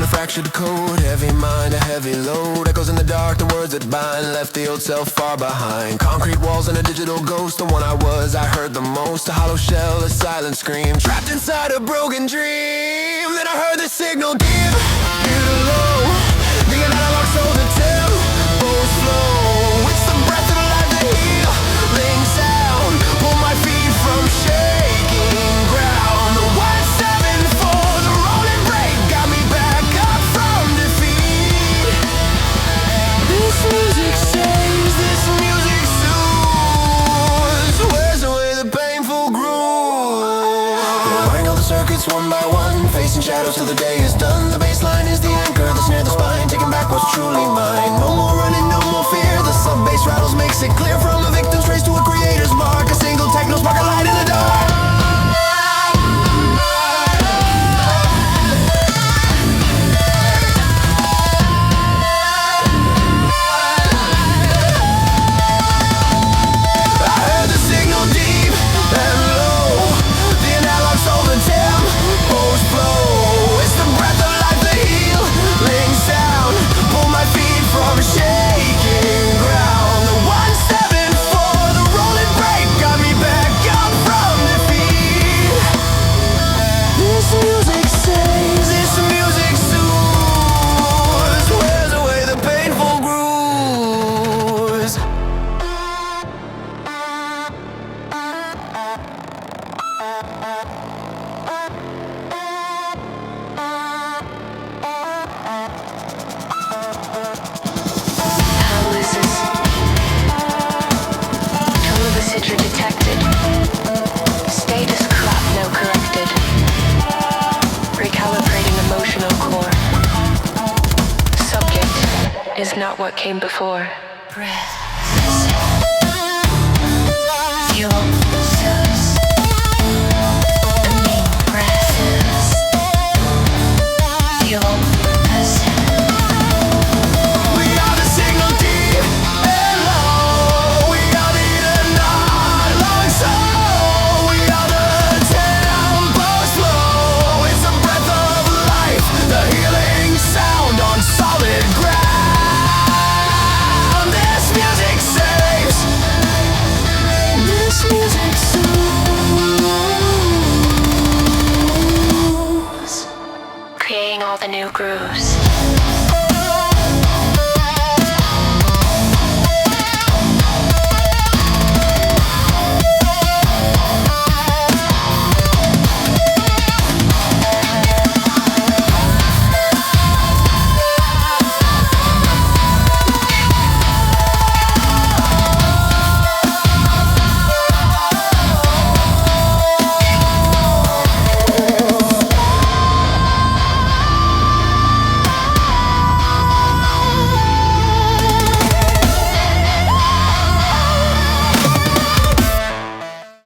fractured code. Heavy mind, a heavy load. Echoes in the dark, the words that bind. Left the old self far behind. Concrete walls and a digital ghost. The one I was, I heard the most. A hollow shell, a silent scream. Trapped inside a broken dream. Then I heard the signal dim, low. The analog soul, the tempo's slow. It's the breath of life that healing sound. Pull my feet from shaking ground. The 174, the rolling break got me back up from defeat. This music saves, this music soothes. Wears away the painful groove. Running all the circuits one by one, facing shadows till the day is done. The bass line is the anchor, the snare, the spine, taking back what's truly mine. No more running, no more fear. The sub bass rattles makes it clear. From a victim's trace to a creator's mark, a single techno spark, a light in the dark. I heard the signal deep and low. The analog soul, the tempo's flow. It's the breath of life, the healing sound. Pull my feet from shaking ground. The 174, the rolling break got me back up from defeat. This music saves, this music soothes. Wears away the painful grooves. Analysis. Total procedure detected. Status crop no corrected. Recalibrating emotional core. Subject is not what came before. Breath. Fuel. Breath. Fuel. We are the signal deep and low. We are the not long soul. We are the tempo slow. It's the breath of life, the healing sound on solid ground. This music saves. This music soothes. Creating all the new grooves.